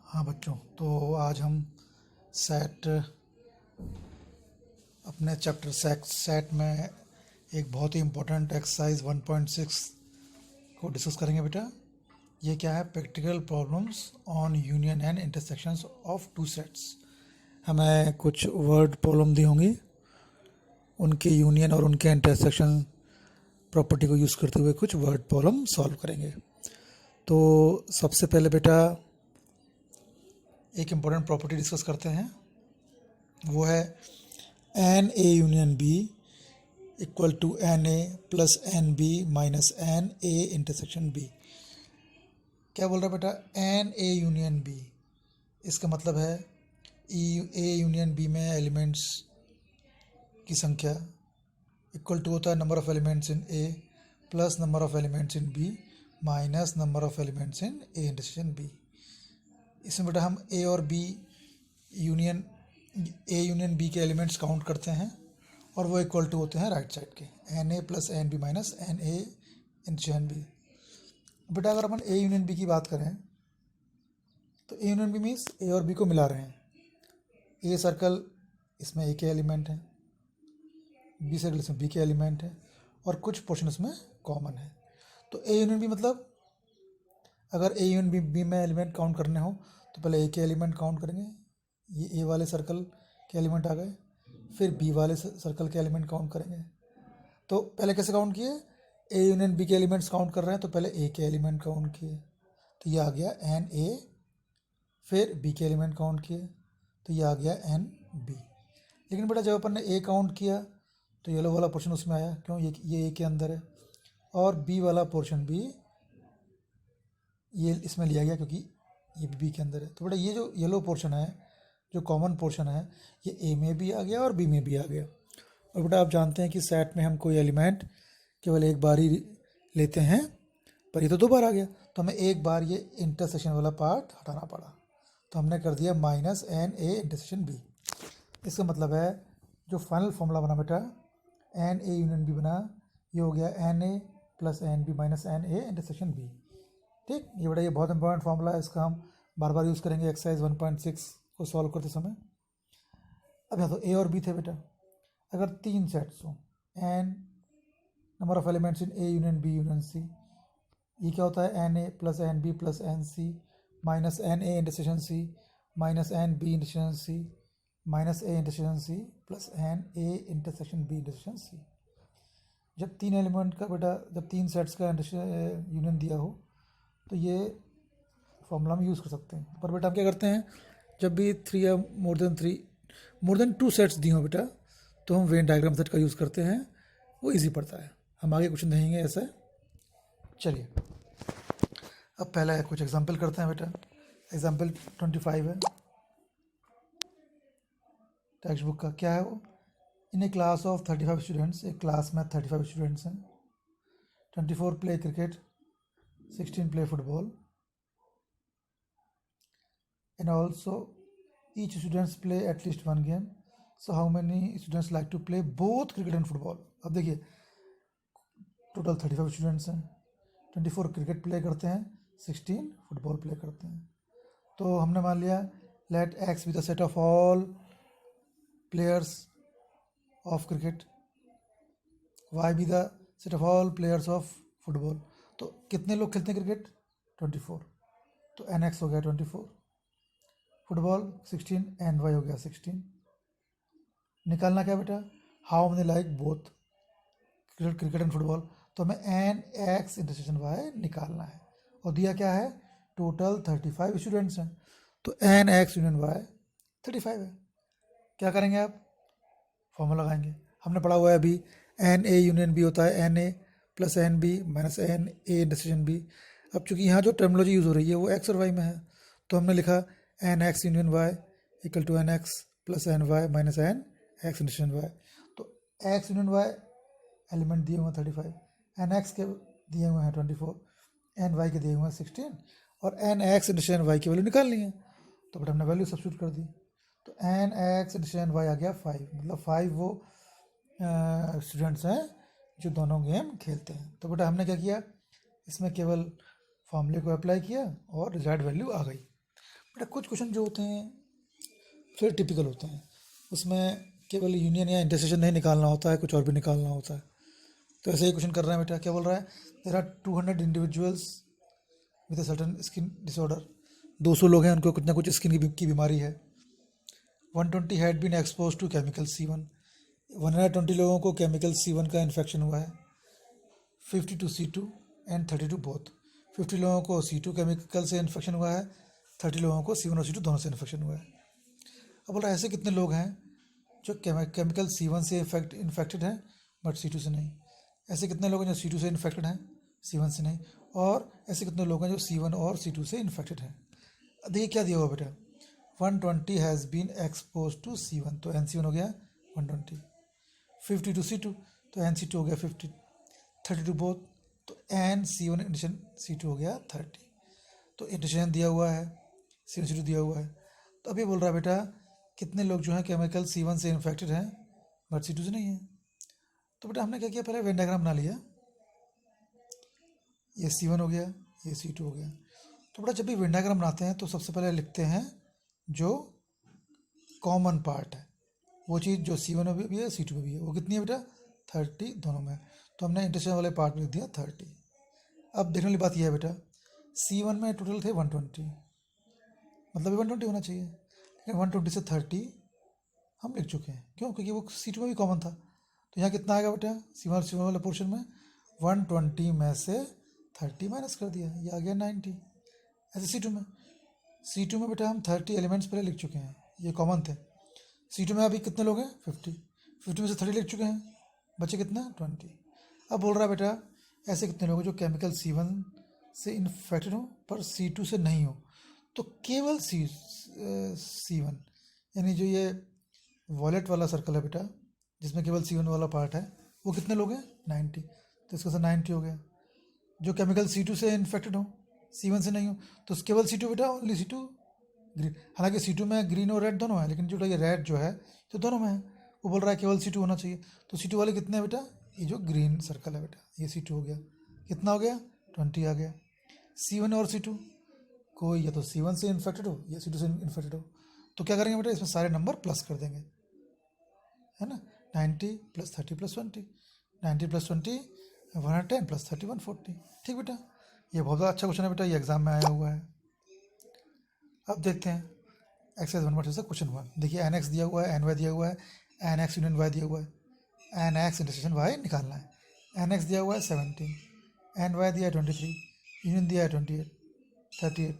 हाँ बच्चों, तो आज हम सेट अपने चैप्टर सेट में एक बहुत ही इम्पोर्टेंट एक्सरसाइज 1.6 को डिस्कस करेंगे बेटा। ये क्या है? Practical problems on union and intersections of two sets. हमें कुछ वर्ड प्रॉब्लम दी होंगी, उनके यूनियन और उनके इंटरसेक्शन प्रॉपर्टी को यूज़ करते हुए कुछ वर्ड प्रॉब्लम सॉल्व करेंगे। तो सबसे पहले बेटा एक इम्पोर्टेंट प्रॉपर्टी डिस्कस करते हैं, वो है n A union B equal to n A plus n B minus n A intersection B. क्या बोल रहा है बेटा? एन ए यूनियन बी, इसका मतलब है ए यूनियन बी में एलिमेंट्स की संख्या इक्वल टू होता है number of elements in A plus number of elements in B minus number of elements in A intersection B. इसमें बेटा हम ए और बी यूनियन बी के एलिमेंट्स काउंट करते हैं और वो इक्वल टू होते हैं राइट साइड के, n A plus n B minus n A intersection B. बेटा अगर अपन ए यूनियन बी की बात करें तो ए यूनियन बी मीन्स ए और बी को मिला रहे हैं। ए सर्कल इसमें ए के एलिमेंट है, बी सर्कल इसमें बी के एलिमेंट है और कुछ पोर्शन इसमें कॉमन है। तो ए यूनियन बी मतलब अगर ए यूनियन बी में एलिमेंट काउंट करने हो तो पहले ए के एलिमेंट काउंट करेंगे, ये ए वाले सर्कल के एलिमेंट आ गए, फिर बी वाले सर्कल के एलिमेंट काउंट करेंगे। तो पहले कैसे काउंट किए? ए यूनियन बी के एलिमेंट्स काउंट कर रहे हैं तो पहले ए के एलिमेंट काउंट किए, तो ये आ गया एन ए। फिर बी के एलिमेंट काउंट किए तो ये आ गया एन बी। लेकिन बेटा जब अपन ने ए काउंट किया तो येलो वाला पोर्शन उसमें आया, क्यों? ये ए के अंदर है, और बी वाला पोर्शन भी ये इसमें लिया गया क्योंकि ये बी के अंदर है। तो बेटा ये जो येलो पोर्शन है, जो कॉमन पोर्शन है, ये ए में भी आ गया और बी में भी आ गया। और बेटा आप जानते हैं कि सेट में हम कोई एलिमेंट केवल एक बार ही लेते हैं, पर ये तो दो बार आ गया, तो हमें एक बार ये इंटरसेक्शन वाला पार्ट हटाना पड़ा, तो हमने कर दिया minus n A intersection B. इसका मतलब है जो फाइनल फॉर्मूला बना बेटा एन ए यूनियन बी बना, ये हो गया n A plus n B minus n A intersection B. ठीक, ये बेटा ये बहुत इंपॉर्टेंट फॉर्मूला है, इसका हम बार बार यूज़ करेंगे एक्सरसाइज 1.6 को सॉल्व करते समय। अब यहाँ तो ए और बी थे बेटा, अगर तीन सेट्स हो, n number of elements in A union B union C, ये क्या होता है? N A plus n B plus n C minus n A intersection C minus n B intersection C minus A intersection C plus n A intersection B intersection C. जब तीन element का बेटा, जब तीन सेट्स का union दिया हो तो ये फॉर्मूला हम यूज़ कर सकते हैं। पर बेटा हम क्या करते हैं, जब भी थ्री या मोर देन टू सेट्स दी हो बेटा, तो हम वेन डायग्राम सेट का यूज़ करते हैं, वो इजी पड़ता है। हम आगे कुछ देखेंगे ऐसे। चलिए अब पहले कुछ एग्जांपल करते हैं बेटा। एग्जांपल 25 है टेक्स्ट बुक का। क्या है वो? इन ए क्लास ऑफ 35 स्टूडेंट्स, एक क्लास में 35 स्टूडेंट्स हैं, 24 play cricket, 16 play football, and also each students play at least one game. So how many students like to play both cricket and football? अब देखिए total 35 students हैं, 24 cricket play करते हैं, 16 football play करते हैं। तो हमने मान लिया let X be the set of all players of cricket, Y be the set of all players of football. तो कितने लोग खेलते हैं क्रिकेट? 24, तो एन एक्स हो गया 24, फुटबॉल 16, एन वाई हो गया 16। निकालना क्या बेटा? How many like both cricket and football, तो हमें एन एक्स इंटरसेक्शन वाई निकालना है, और दिया क्या है? टोटल 35 स्टूडेंट्स हैं, तो एन एक्स यूनियन वाई 35 है। क्या करेंगे आप? फॉर्मूला लगाएंगे। हमने पढ़ा हुआ है अभी एन ए यूनियन बी होता है n A plus n B minus n A intersection B. अब चूंकि यहाँ जो टर्मिनोलॉजी यूज़ हो रही है वो एक्स और वाई में है, तो हमने लिखा n X union Y equal to N X plus N Y minus n X intersection Y. तो एक्स यूनियन वाई एलिमेंट दिए हुए हैं 35, एन एक्स के दिए हुए हैं 24, एन वाई के दिए हुए हैं 16, और एन एक्स इंटरसेक्शन वाई की वैल्यू निकालनी है, तो बट हमने वैल्यू सब्स्टिट्यूट कर दी। तो एन एक्स इंटरसेक्शन वाई आ गया 5, मतलब 5 वो स्टूडेंट्स हैं जो दोनों गेम खेलते हैं। तो बेटा हमने क्या किया, इसमें केवल फॉर्मूले को अप्लाई किया और डिजायर्ड वैल्यू आ गई। बेटा कुछ क्वेश्चन जो होते हैं थोड़े टिपिकल होते हैं, उसमें केवल यूनियन या इंटरसेक्शन नहीं निकालना होता है, कुछ और भी निकालना होता है। तो ऐसे ही क्वेश्चन कर रहे हैं बेटा, क्या बोल रहा है, there are 200 individuals with a certain skin disorder. 200 लोग हैं, उनको कुछ ना कुछ स्किन की बीमारी है। 120 had been expose to chemical C1। 120 लोगों को केमिकल C1 का इन्फेक्शन हुआ है। 50 to C2 and 30 to both. 50 लोगों को C2 केमिकल से इन्फेक्शन हुआ है, 30 लोगों को C1 और C2 दोनों से इन्फेक्शन हुआ है। अब बोल रहा है ऐसे कितने लोग हैं जो केमिकल C1 से इन्फेक्टेड हैं बट C2 से नहीं। ऐसे कितने लोग हैं जो C2 से इन्फेक्टेड हैं, C1 से नहीं। और ऐसे कितने लोग हैं जो C1 और C2 से इन्फेक्टेड हैं। देखिए क्या दिया हुआ बेटा, 120 has been expose to C1, तो NC1 हो गया 120। 50 टू C2, तो NC2 हो गया 50। 30 टू बोथ, तो NC1 एडिशन C2 हो गया 30। तो एडिशन दिया हुआ है, C1 C2 दिया हुआ है। तो अभी बोल रहा है बेटा कितने लोग जो हैं केमिकल C1 से इन्फेक्टेड हैं बट C2 से नहीं है। तो बेटा हमने क्या किया, पहले वेन डायग्राम बना लिया, ये C1 हो गया, ये C2 हो गया। तो बेटा जब भी वेन डायग्राम बनाते हैं तो सबसे पहले लिखते हैं जो कॉमन पार्ट है, वो चीज़ जो C1 में भी है C2 में भी है, वो कितनी है बेटा 30 दोनों में। तो हमने इंटरसेक्शन वाले पार्ट में लिख दिया 30। अब देखने वाली बात यह है बेटा, C1 में टोटल थे 120, मतलब 120 होना चाहिए, लेकिन 120 से 30 हम लिख चुके हैं। क्यों? क्योंकि वो C2 में भी कॉमन था। तो यहाँ कितना आएगा बेटा, C1 वाले पोर्शन में 120 में से 30 माइनस कर दिया, ये आ गया 90। ऐसे C2 में बेटा हम 30 एलिमेंट्स पहले लिख चुके हैं, ये कॉमन थे। C2 में अभी कितने लोग हैं 50 में से 30 लिख चुके हैं, बचे कितना 20। अब बोल रहा है बेटा ऐसे कितने लोग हैं जो केमिकल C1 से इन्फेक्टेड हो पर C2 से नहीं हो। तो केवल C1 यानी जो ये वॉलेट वाला सर्कल है बेटा, जिसमें केवल C1 वाला पार्ट है, वो कितने लोग हैं 90। तो इसका से 90 हो गया। जो केमिकल C2 से इन्फेक्टेड हो, C1 से नहीं हो, तो केवल C2 बेटा, ओनली C2 ग्रीन। हालांकि C2 में ग्रीन और रेड दोनों है, लेकिन जो ये रेड जो है तो दोनों में है। वो बोल रहा है केवल C2 होना चाहिए। तो C2 वाले कितने हैं बेटा, ये जो ग्रीन सर्कल है बेटा, ये C2 हो गया। कितना हो गया 20 आ गया। C1 और C2 कोई या तो C1 से इन्फेक्टेड हो या C2 से इन्फेक्टेड हो, तो क्या करेंगे बेटा, इसमें सारे नंबर प्लस कर देंगे, है ना। 90 प्लस 30 प्लस 20, 90 प्लस 20 110 प्लस 30 140। ठीक बेटा, ये बहुत अच्छा क्वेश्चन है बेटा, ये एग्जाम में आया हुआ है। अब देखते हैं एक्सरसाइज 1 से क्वेश्चन 1। देखिए NX दिया हुआ है, NY दिया हुआ है, NX यूनियन Y दिया हुआ है, NX इंटरसेक्शन Y निकालना है। NX दिया हुआ है 17, NY दिया है 23, यूनियन दिया है 28 38,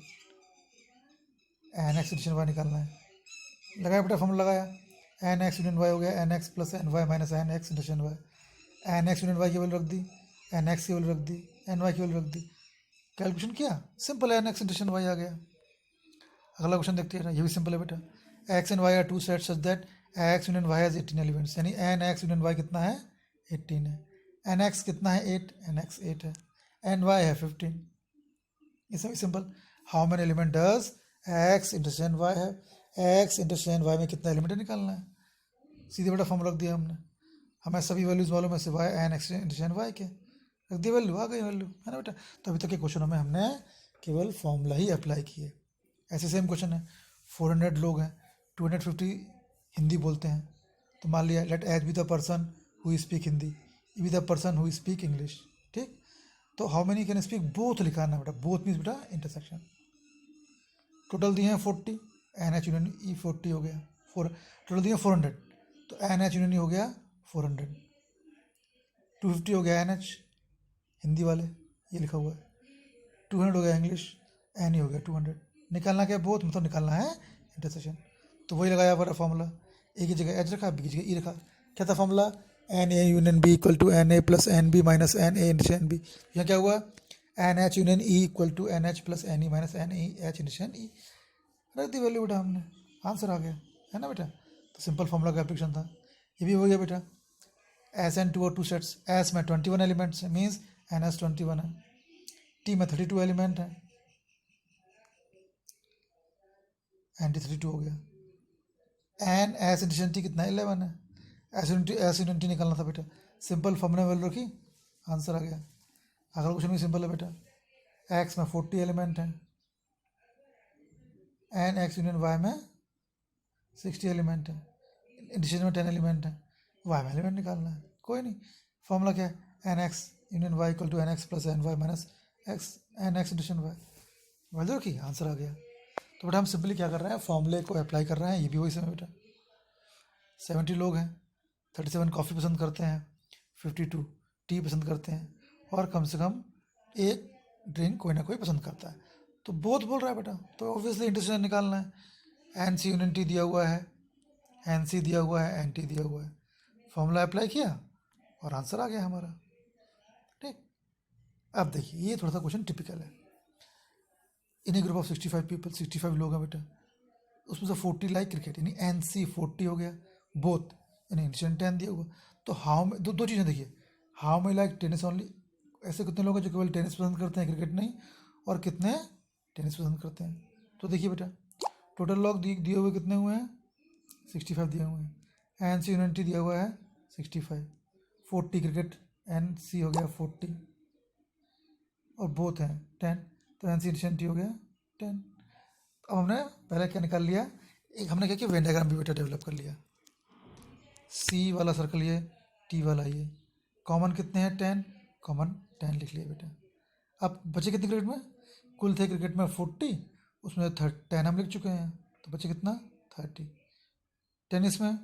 NX इंटरसेक्शन Y निकालना है। लगाया बेटा, फॉर्मूला लगाया, NX यूनियन Y हो गया NX plus NY minus NX intersection Y। NX union Y की वैल्यू रख दी, NX की वैल्यू रख दी, NY की वैल्यू रख दी, कैलकुलेशन किया, सिंपल है, NX इंटरसेक्शन Y आ गया। अगला क्वेश्चन देखते हैं, ये भी सिंपल है बेटा। X and Y are two sets such that X union Y has 18 elements, यानी NX यूनियन Y कितना है 18 है। NX कितना है 8, NX 8 है, NY है 15। ये सभी simple. How many element does X intersection Y है, X इंटरसेक्शन Y में कितना एलिमेंट निकालना है। सीधे बेटा फॉर्मूला रख दिया हमने, हमें सभी वैल्यूज मालूम है, सिवाय एन एक्स इंटरसेक्शन Y के, रख दी वैल्यू, आ गई वैल्यू, है ना बेटा। तो अभी तक के क्वेश्चनों में हमने केवल फॉर्मूला ही अप्लाई किए। ऐसे सेम क्वेश्चन है, 400 लोग हैं, 250 हिंदी बोलते हैं, तो मान लिया let H be the person who speak Hindi, E be the person who speak English. ठीक, तो how many can speak both लिखाना है बेटा, बोथ मीन्स बेटा इंटरसेक्शन। टोटल दिए हैं 40, एन एच यूनियन ई 40 हो गया, टोटल दिए 400, तो एन एच यूनियन ई हो गया 400, 250 हो गया एन एच हिंदी वाले, ये लिखा हुआ है, 200 हो गया इंग्लिश, एन ई हो गया 200। निकालना क्या, बोथ मतलब निकालना है इंटरसेक्शन। तो वही लगाया हमारा फॉर्मूला, ए की जगह एच रखा, बी की जगह ई रखा। क्या था formula, n A union B equal to n A plus n B minus n A intersection B. यहाँ क्या हुआ, n H union E equal to n H plus n E minus n E H intersection E. रख दी value बेटा हमने, answer आ गया, है ना बेटा। तो सिंपल फॉर्मूला का एप्लीकेशन था, ये भी हो गया बेटा। एस एन टू और टू सेट्स, एस में 21 एलिमेंट्स है, मीन्स एन एस 21 है। टी में 32 एलिमेंट है, एन टी 32 हो गया। एन एस इंटरसेक्शन टी कितना 11 है, एस यूनियन टी निकालना था बेटा, सिंपल फॉर्मूला वैल्यू रखी, आंसर आ गया। अगला क्वेश्चन भी सिंपल है बेटा, एक्स में 40 एलिमेंट है, एन एक्स यूनियन वाई में 60 एलिमेंट है, इंडिशन में 10 एलिमेंट है, वाई में एलिमेंट निकालना है। कोई नहीं, फॉर्मूला क्या है, N X union Y equal to N X plus N Y minus X N X intersection Y. Value की आंसर आ गया। तो बेटा हम सिंपली क्या कर रहे हैं, फॉर्मूले को अप्लाई कर रहे हैं। ये भी वही समय बेटा, 70 लोग हैं, 37 कॉफ़ी पसंद करते हैं, 52 टी पसंद करते हैं, और कम से कम एक ड्रिंक कोई ना कोई पसंद करता है। तो बोथ बोल रहा है बेटा, तो ऑब्वियसली इंटरसेक्शन निकालना है। एन सी यूनियन टी दिया हुआ है, एन सी दिया हुआ है, एन टी दिया हुआ है, फॉर्मूला अप्लाई किया और आंसर आ गया हमारा। ठीक, अब देखिए ये थोड़ा सा क्वेश्चन टिपिकल है। In a group of 65 people, 65 लोग हैं बेटा, उसमें से 40 लाइक क्रिकेट, यानी एन सी 40 हो गया, बोथ यानी इंडियन 10 दिया हुआ। तो हाउ में दो चीज़ें देखिए, हाउ में लाइक टेनिस ओनली, ऐसे कितने लोग हैं जो केवल टेनिस पसंद करते हैं, क्रिकेट नहीं, और कितने टेनिस पसंद करते हैं। तो देखिए बेटा टोटल लोग दिए हुए कितने हुए हैं, 65 दिए हुए हैं, एन सी यूनियन टी दिया हुआ है 65, 40 क्रिकेट एन सी हो गया 40, और बोथ हैं 10, तो एन सी इंडियन टी हो गया 10। अब हमने पहले क्या निकाल लिया, एक हमने क्या किया, वेन डायग्राम भी बेटा डेवलप कर लिया। सी वाला सर्कल ये, टी वाला ये, कॉमन कितने हैं 10, कॉमन 10 लिख लिया बेटा। अब बचे कितने क्रिकेट में, कुल थे क्रिकेट में 40, उसमें 10 हम लिख चुके हैं, तो बचे कितना 30। टेनिस में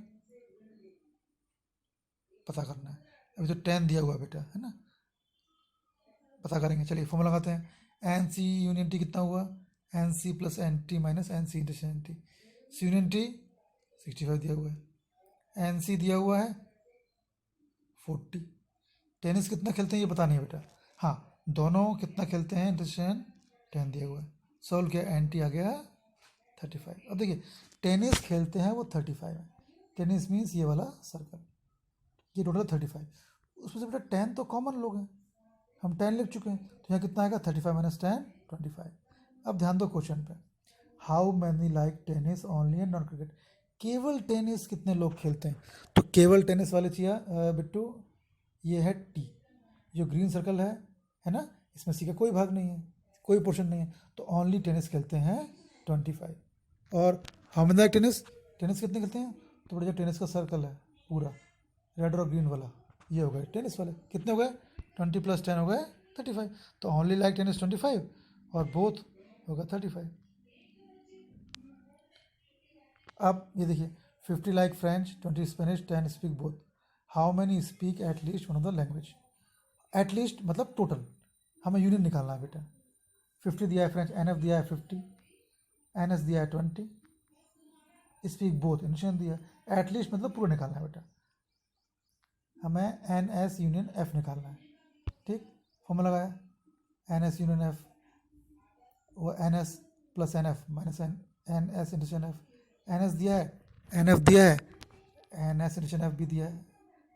पता करना है, अभी तो 10 दिया हुआ बेटा है ना, पता करेंगे। चलिए फॉर्मूला लगाते हैं, एन सी यूनियन टी कितना हुआ, N C plus N T minus N C into N T. C union T 65 दिया हुआ है, एन सी दिया हुआ है 40। टेनिस कितना खेलते हैं ये पता नहीं है बेटा, हाँ दोनों कितना खेलते हैं इंटरसेशन 10 दिया हुआ है। सॉल्व किया, एन टी आ गया 35। अब देखिए टेनिस खेलते हैं वो 35 है, टेनिस मीन्स ये वाला सर्कल, ये टोटल 35, उसमें से बेटा 10 तो कॉमन लोग हैं, हम 10 लिख चुके हैं, तो यहाँ कितना आएगा 35 माइनस 10 25। अब ध्यान दो क्वेश्चन पे, how many like tennis only and non cricket, केवल टेनिस कितने लोग खेलते हैं। तो केवल टेनिस वाले चिया बिट्टू ये है टी, जो ग्रीन सर्कल है ना, इसमें सी का कोई भाग नहीं है, कोई पोर्शन नहीं है, तो ओनली टेनिस खेलते हैं 25। और how many like tennis, tennis कितने खेलते हैं, तो बेटा जो टेनिस का सर्कल है पूरा रेड और ग्रीन वाला, ये हो गए टेनिस वाले, कितने हो गए 20 प्लस 10 हो गए 35। तो ओनली लाइक टेनिस 25 और बोथ होगा 35। अब ये देखिए 50 like French, 20 Spanish, 10 speak both, how many speak at least one of the language. At least मतलब टोटल, हमें यूनियन निकालना है बेटा। 50 दिया है फ्रेंच, एन एफ दिया है 50, एन एस दिया है 20, स्पीक बोथ इंडिशन दिया, एट लीस्ट मतलब पूरा निकालना है बेटा, हमें एन एस यूनियन एफ निकालना है। ठीक, फॉर्मूला लगाया, एन एस यूनियन एफ, वो n S plus n F minus n S into n F, n S दिया है, एन एफ दिया है, n S into n F भी दिया है,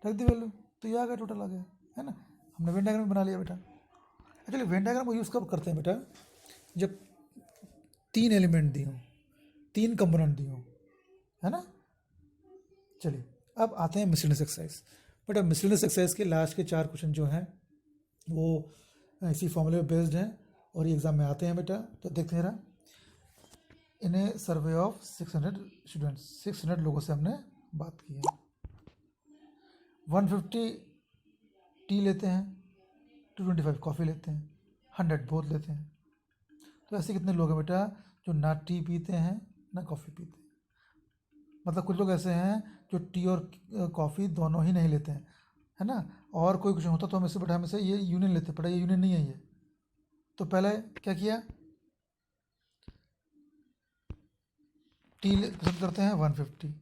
रख दी वैल्यू, तो ये आ गया टोटल आ गया, है ना। हमने वेन डायग्राम बना लिया बेटा। एक्चुअली वेन डायग्राम को यूज़ कब करते हैं बेटा, जब 3 एलिमेंट दिए हों, 3 कंपोनेंट दिए हों, है ना। चलिए अब आते हैं मिसलेनियस एक्सरसाइज। बेटा मिसलेनियस एक्सरसाइज के लास्ट के 4 क्वेश्चन जो हैं वो इसी फॉर्मूले पे बेस्ड हैं और ये एग्ज़ाम में आते हैं बेटा। तो देखते हैं रहा, इन ए सर्वे ऑफ 600 स्टूडेंट्स, 600 लोगों से हमने बात की है, 150 टी लेते हैं, 225 कॉफ़ी लेते हैं, 100 बोथ लेते हैं। तो ऐसे कितने लोग हैं बेटा जो ना टी पीते हैं ना कॉफ़ी पीते हैं, मतलब कुछ लोग ऐसे हैं जो टी और कॉफ़ी दोनों ही नहीं लेते हैं, है ना। और कोई कुछ होता तो हम इससे बेटा हमें ये यूनियन लेते, बेटा ये यूनियन नहीं है ये। तो पहले क्या किया, टी पसंद करते हैं 150,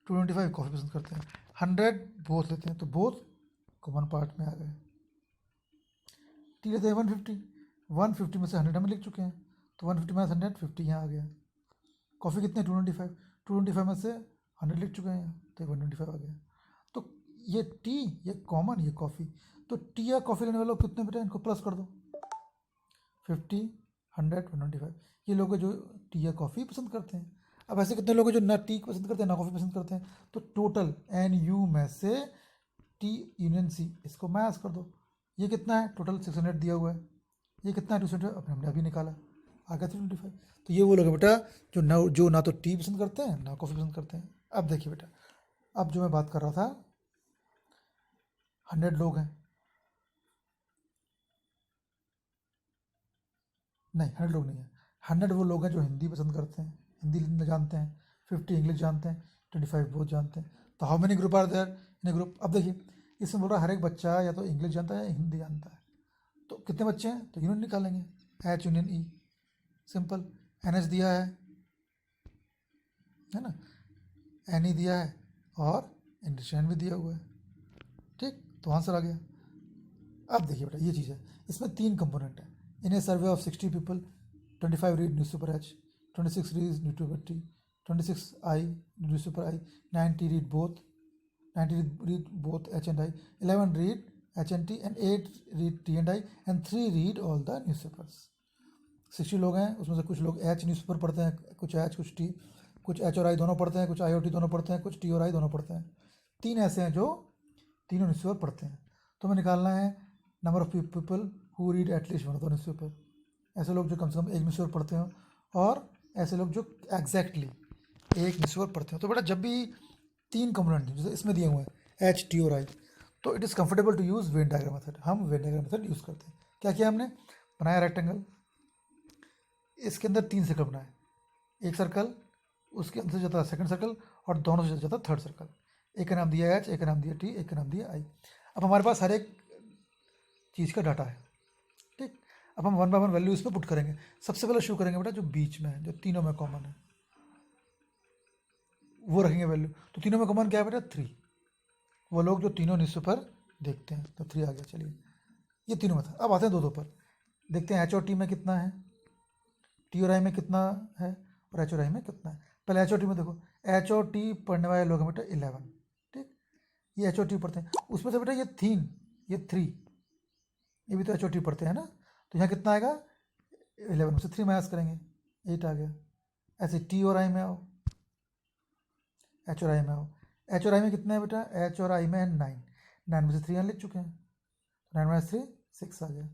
225 कॉफ़ी पसंद करते हैं, 100 बोथ लेते हैं, तो बोथ कॉमन पार्ट में आ गए। टी लेते हैं 150, 150 में से 100 हमें लिख चुके हैं, तो 150 माइनस 100 50 यहाँ आ गया। कॉफ़ी कितने 225, 225 में से 100 लिख चुके हैं यहाँ, तो 125 आ गया। तो ये टी, ये कॉमन, ये कॉफ़ी, तो टी या कॉफ़ी लेने वाले लोग कितने बेटा, इनको प्लस कर दो, 50, 100, 125, ये लोग जो टी या कॉफ़ी पसंद करते हैं। अब ऐसे कितने लोग हैं जो ना टी पसंद करते हैं ना कॉफ़ी पसंद करते हैं, तो टोटल एन यू में से टी यूनियन सी, इसको मैच कर दो, ये कितना है टोटल 600 दिया हुआ है, ये कितना है 200 अपने हमने अभी निकाला। आ गया 325। तो ये वो लोग हैं बेटा जो ना तो टी पसंद करते हैं ना कॉफ़ी पसंद करते हैं। अब देखिए बेटा, अब जो मैं बात कर रहा था 100 लोग हैं, नहीं 100 लोग नहीं है, 100 वो लोग हैं जो हिंदी पसंद करते हैं, हिंदी जानते हैं, 50 इंग्लिश जानते हैं, 25 बोथ जानते हैं। तो how many group are there in a group? अब देखिए इसमें बोल रहा है हर एक बच्चा या तो इंग्लिश जानता है या हिंदी जानता है। तो कितने बच्चे हैं? तो यूनियन निकालेंगे, एच यूनियन ई, सिंपल। एन एच दिया है ना, एन ई दिया है और इंडस्ट्रियन भी दिया हुआ है, ठीक। तो आंसर आ गया। अब देखिए बेटा ये चीज़ है, इसमें 3 कंपोनेंट है। In a survey of 60 people 25 read newspaper H, 26 read newspaper T, 26 I newspaper I, 90 read both, 90 read both H and I, 11 read H and T, and 8 read T and I, and 3 read all the newspapers. 60 लोग हैं, उसमें से कुछ लोग H newspaper पढ़ते हैं, कुछ H कुछ T, कुछ H और I दोनों पढ़ते हैं, कुछ I और T दोनों पढ़ते हैं, कुछ T और I दोनों पढ़ते हैं। 3 ऐसे हैं जो तीनों न्यूज़पेपर पढ़ते हैं। तो हमें निकालना है number of people who read at least one of the newspaper. ऐसे लोग जो कम से कम एक न्यूज़पेपर पढ़ते हो, और ऐसे लोग जो एग्जैक्टली एक न्यूज़पेपर पढ़ते हो। तो बेटा जब भी 3 कंपोनेंट जैसे इसमें दिए हुए हैं एच टी और आई, तो it is comfortable to use Venn diagram method. हम वेन डायग्राम मेथड यूज़ करते हैं। क्या किया हमने? बनाया रेक्टेंगल, इसके अंदर 3 सर्कल बनाए, एक सर्कल उसके अंदर से जाता है सेकंड सर्कल, और दोनों से जाता है थर्ड सर्कल। एक का नाम दिया एच, एक का नाम दिया टी, एक का नाम दिया आई। अब हमारे पास हर एक चीज़ का डाटा है, ठीक। अब हम 1 बाय 1 वैल्यू इसमें पुट करेंगे। सबसे पहले शुरू करेंगे बेटा जो बीच में है, जो तीनों में कॉमन है, वो रखेंगे वैल्यू। तो तीनों में कॉमन क्या है बेटा? 3। वो लोग जो तीनों न्यूज़पेपर देखते हैं, तो 3 आ गया। चलिए ये तीनों में था। अब आते हैं दो पर, देखते हैं एच और टी में कितना है, टी और आई में कितना है, और एच और आई में कितना है। पहले एच और टी में देखो, एच और टी पढ़ने वाले लोग हैं बेटा 11, ठीक। ये एच और टी पढ़ते हैं, उसमें से बेटा ये 3, ये 3, ये भी तो एच और टी पढ़ते हैं ना। तो यहाँ कितना आएगा? 11 में से 3 माइनस करेंगे, 8 आ गया। ऐसे टी और आई में आओ, एच और आई में आओ। एच और आई में कितना है बेटा? एच और आई में है 9, 9 में से 3 यहाँ लिख चुके हैं, 9 माइनस 3 6 आ गया।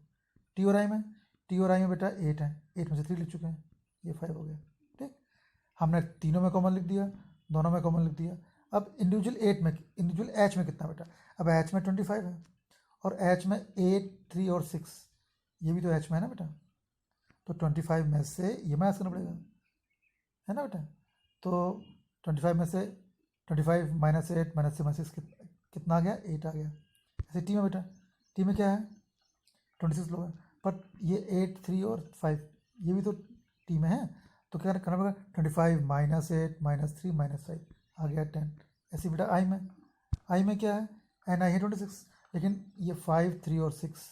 टी और आई में, टी और आई में बेटा 8 है, 8 में से 3 लिख चुके हैं, ये 5 हो गया, ठीक। हमने तीनों में कॉमन लिख दिया, दोनों में कॉमन लिख दिया। अब इंडिविजुअल एच में कितना बेटा? अब एच में 25 है, और एच में 8, 3 और 6, ये भी तो एच में है ना बेटा। तो 25 में से ये माइनस करना पड़ेगा, है ना बेटा। तो 25 में से 25 माइनस 8 माइनस 6 माइनस 6 कितना आ गया? 8 आ गया। ऐसे टी में बेटा, टी में क्या है? 26 लोग हैं, बट ये 8, 3 और 5 ये भी तो टी में है। तो क्या करना पड़ेगा? 25 माइनस 8 माइनस 3 माइनस 5 आ गया 10। ऐसे बेटा आई में क्या है? एन आई है 26, लेकिन ये 5, 3 और 6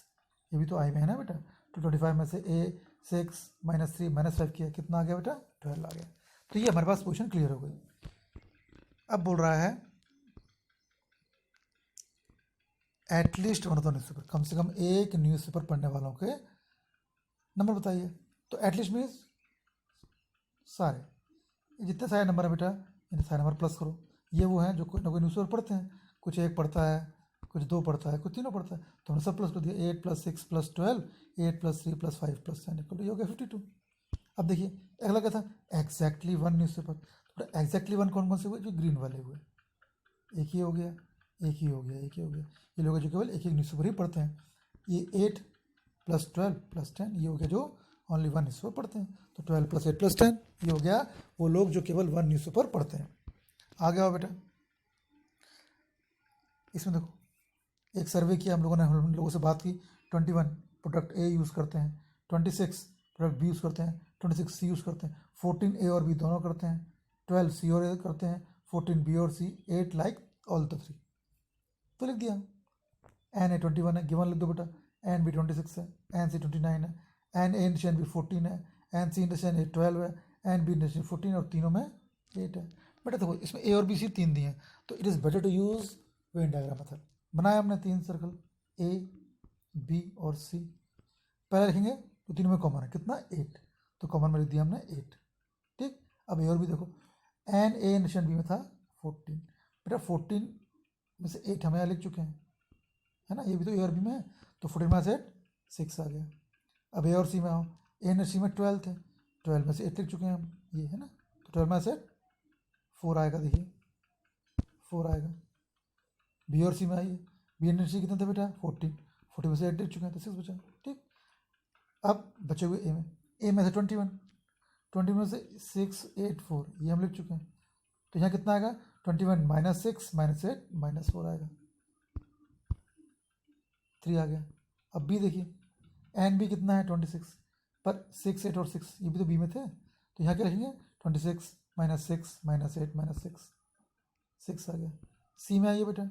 ये भी तो आई में है ना बेटा। तो 25 में से ए 6 माइनस 3 माइनस 5 किया, कितना आ गया बेटा? 12 आ गया। तो ये हमारे पास पोजीशन क्लियर हो गई। अब बोल रहा है at least one of the newspaper, कम से कम एक न्यूज़पेपर पढ़ने वालों के नंबर बताइए। तो एटलीस्ट मीन्स सारे, ये जितने सारे नंबर है बेटा, इन सारे नंबर प्लस करो। ये वो हैं जो कोई ना कोई न्यूज़पेपर पढ़ते हैं, कुछ एक पढ़ता है, कुछ 2 पढ़ता है, कुछ तीनों पढ़ता है। तो हमने सब प्लस कर दिया, 8 + 6 + 12, 8 + 3 + 5 + 10 इक्वल टू ये हो गया 52। अब देखिए अगला क्या था? Exactly 1 newspaper. तो एग्जैक्टली 1 कौन कौन से हुए? जो ग्रीन वाले हुए, एक ही हो गया, एक ही हो गया, एक ही हो गया। ये लोग जो केवल एक एक न्यूज़पेपर ही पढ़ते हैं। ये 8 + 12 + 10 ये हो गया जो ओनली 1 न्यूज़पेपर पढ़ते हैं। तो 12 + 8 + 10 ये हो गया वो लोग जो केवल 1 न्यूज़पेपर पढ़ते हैं। आ गया हो बेटा। इसमें देखो एक सर्वे किया हम लोगों ने, हम लोगों से बात की। 21 प्रोडक्ट ए यूज़ करते हैं, 26 प्रोडक्ट बी यूज़ करते हैं, 26 सी यूज़ करते हैं, 14 ए और बी दोनों करते हैं, 12 सी और ए करते हैं, 14 बी और सी, 8 लाइक ऑल द 3। तो लिख दिया। एन ए 21 है, गिवन लिख दो बेटा। एन बी 26 है, एन सी 29 है, एन ए इंडस्ट्रियन बी 14 है, एन सी इंडस्ट्रियन ए 12 है, एन बी इंडस्ट्रियन 14 और तीनों में 8 है। बेटा देखो इसमें ए और बी सी 3 दिए हैं, तो it is better to use Venn diagram method. बनाया हमने 3 सर्कल, ए बी और सी। पहले लिखेंगे तो तीनों में कॉमन है कितना? 8, तो कॉमन में लिख दिया हमने 8, ठीक। अब ए और बी देखो, एन ए इंडस्ट्रियन बी में था 14, बेटा 14 में से 8 हम यहाँ लिख चुके हैं, है ना। ये भी तो ए और बी में है, तो 14 में से 8 6 आ गया। अब ए और सी में आओ, ए और सी में 12 थे, 12 में से 8 लिख चुके हैं हम, ये है ना, तो 12 में से 4 आएगा, देखिए 4 आएगा। बी और सी में आइए, बी एंड सी कितने थे बेटा 14, 40 में से 8 लिख चुके हैं तो 6 बचा, ठीक। अब बचे हुए ए में से 21 में से 6 8 4 ये हम लिख चुके हैं, तो यहाँ कितना आएगा 21 माइनस 6 माइनस 8 माइनस 4 आएगा, 3 आ गया। अब बी देखिए, एन बी कितना है 26, पर 6 8 और 6 ये भी तो बी में थे, तो यहाँ क्या लिखेंगे 26 माइनस 6 माइनस 8 माइनस 6 आ गया। सी में आइए बेटा,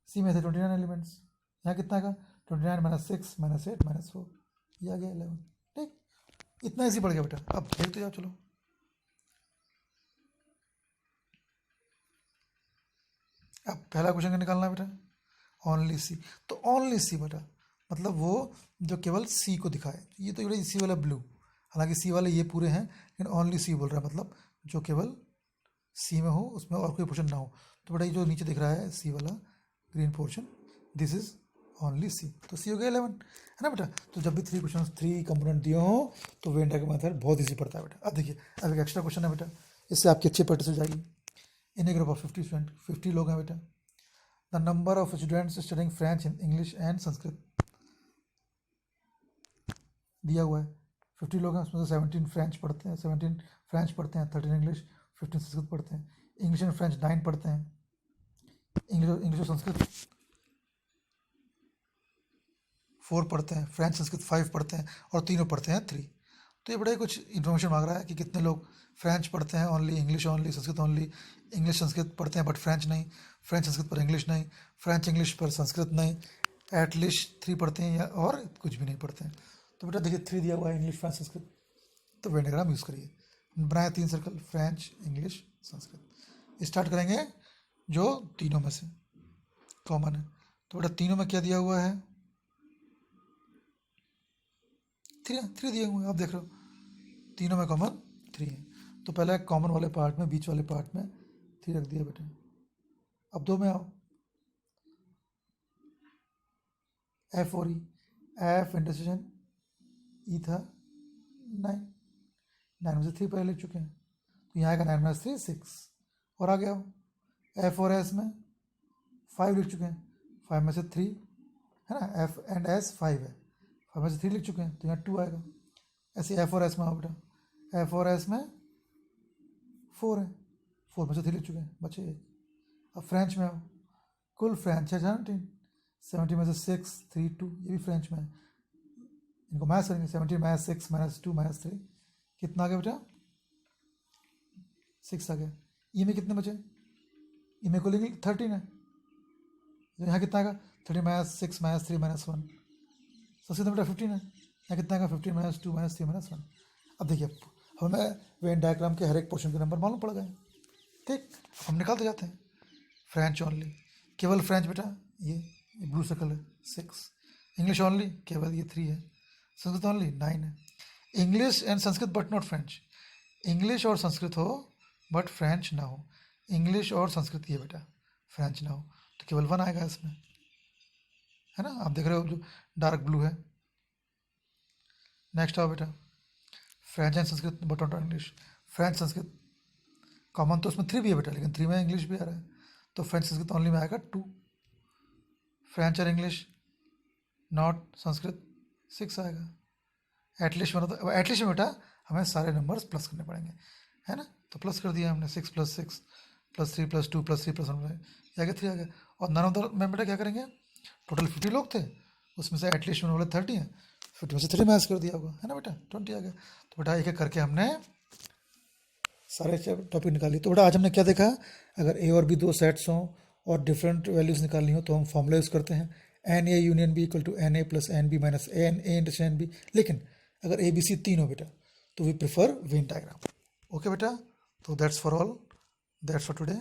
सी में थे 29 एलिमेंट्स, यहाँ कितना आएगा 29 माइनस 6 माइनस 8 माइनस 4, ये आ गया 11, ठीक। इतना इजी पड़ गया बेटा। अब देखते जाओ, चलो अब पहला क्वेश्चन निकालना है बेटा, ओनली सी। तो ओनली सी बेटा मतलब वो जो केवल सी को दिखाए, ये तो बेटा सी वाला ब्लू, हालांकि सी वाले ये पूरे हैं, लेकिन ओनली सी बोल रहा है मतलब जो केवल सी में हो, उसमें और कोई पोर्शन ना हो। तो बेटा ये जो नीचे दिख रहा है सी वाला green portion, this is only C, तो सी हो गया 11, है ना बेटा। तो जब भी 3 कंपोनेंट दिए हो तो वेन डायग्राम मेथड बहुत ईजी पड़ता है बेटा। अब देखिए, अब एक एक्स्ट्रा क्वेश्चन है बेटा, इससे आपकी अच्छी प्रैक्टिस हो जाएगी। इन ए ग्रुप ऑफ 50 स्टूडेंट, 50 लोग हैं बेटा, the number of students studying French, English and Sanskrit दिया हुआ है। 50 लोग हैं, उसमें से 17 फ्रेंच पढ़ते हैं, 13 इंग्लिश, 15 संस्कृत पढ़ते हैं। इंग्लिश एंड फ्रेंच 9 पढ़ते हैं, इंग्लिश और संस्कृत 4 पढ़ते हैं, फ्रेंच संस्कृत 5 पढ़ते हैं, और तीनों पढ़ते हैं 3। तो ये बड़ा ही कुछ इन्फॉर्मेशन मांग रहा है कि कितने लोग फ्रेंच पढ़ते हैं only, English only, Sanskrit only, English Sanskrit पढ़ते हैं बट फ्रेंच नहीं, फ्रेंच संस्कृत पर इंग्लिश नहीं, फ्रेंच इंग्लिश पर संस्कृत नहीं, एटलीस्ट 3 पढ़ते हैं या और कुछ भी नहीं पढ़ते हैं। तो बेटा देखिए 3 दिया हुआ है, इंग्लिश फ्रेंच संस्कृत, तो वेन डायग्राम यूज़ करिए, बनाए 3 circle, French English Sanskrit. Start करेंगे जो तीनों में से कॉमन है, तो बेटा तीनों में क्या दिया हुआ है 3 दिए हुए हैं, आप देख रहे हो तीनों में कॉमन 3 है। तो पहले कॉमन वाले पार्ट में, बीच वाले पार्ट में 3 रख दिया बेटा। अब 2 में आओ, एफ और ई, एफ इंटरसेक्शन ई था 9 में से 3 पहले लिख चुके हैं, तो यहाँ का 9 में 3 6, और आ गया हो एफ और एस में 5 लिख चुके हैं, 5 में से 3 है ना, एफ एंड एस 5 है, 5 में से 3 लिख चुके हैं, तो यहाँ 2 आएगा। ऐसे एफ और एस में आओ बेटा, एफ और एस में 4 है, 4 में से 3 लिख चुके हैं, बचे 1। अब फ्रेंच में आओ, कुल फ्रेंच है 17 में से 6 3 2, ये भी फ्रेंच में है, इनको माइनस करेंगे, 17 माइनस 6 माइनस 2 माइनस 3, कितना आ गया बेटा 6 आ गया। ई में कितने बचे, ई में कुल 13 है, यहाँ कितना आएगा 30 माइनस 6 माइनस 3 माइनस 1, सबसे तो बेटा 15 है, यहाँ कितना आएगा 15 माइनस 2 माइनस 3 माइनस 1। अब देखिए हमें वेन डायग्राम के हर एक पोर्शन के नंबर मालूम पड़ गए, ठीक, हम निकालते जाते हैं। फ्रेंच ओनली, केवल फ्रेंच बेटा ये ब्लू सर्कल है 6, इंग्लिश ओनली केवल ये 3 है, संस्कृत ओनली 9 है, English and Sanskrit but not French, English और संस्कृत हो बट फ्रेंच ना हो, इंग्लिश और संस्कृत ये बेटा फ्रेंच ना हो, तो केवल 1 आएगा इसमें, है ना, आप देख रहे हो जो डार्क ब्लू है। नेक्स्ट आओ बेटा, French and Sanskrit but not English, French Sanskrit common तो उसमें 3 भी है बेटा, लेकिन 3 में इंग्लिश भी आ रहा है, तो फ्रेंच संस्कृत ओनली में आएगा 2, फ्रेंच और इंग्लिश नॉट संस्कृत 6 आएगा। एटलीस्ट मतलब एटलीस्ट में बेटा हमें सारे नंबर्स प्लस करने पड़ेंगे, है ना, तो प्लस कर दिया हमने, 6 + 6 + 3 + 2 + 3 + 1 ये आगे 3 आ गया। और नन ऑफ द में बेटा क्या करेंगे, टोटल 50 लोग थे, उसमें से एटलीस्ट में बोले 30 है, 50 में से 3 माइनस कर दिया होगा, है ना बेटा 20 आ गया। तो बेटा एक एक करके हमने सारे टॉपिक निकाली। तो बेटा आज हमने क्या देखा, अगर ए और बी 2 सेट्स हों और डिफरेंट वैल्यूज़ निकालनी हो तो हम फॉर्मूला यूज़ करते हैं, n A union B equal to n A plus n B minus n A intersection n B. लेकिन अगर ए बी सी 3 हो बेटा तो we prefer Venn diagram. Okay बेटा, तो that's for all, that's for today.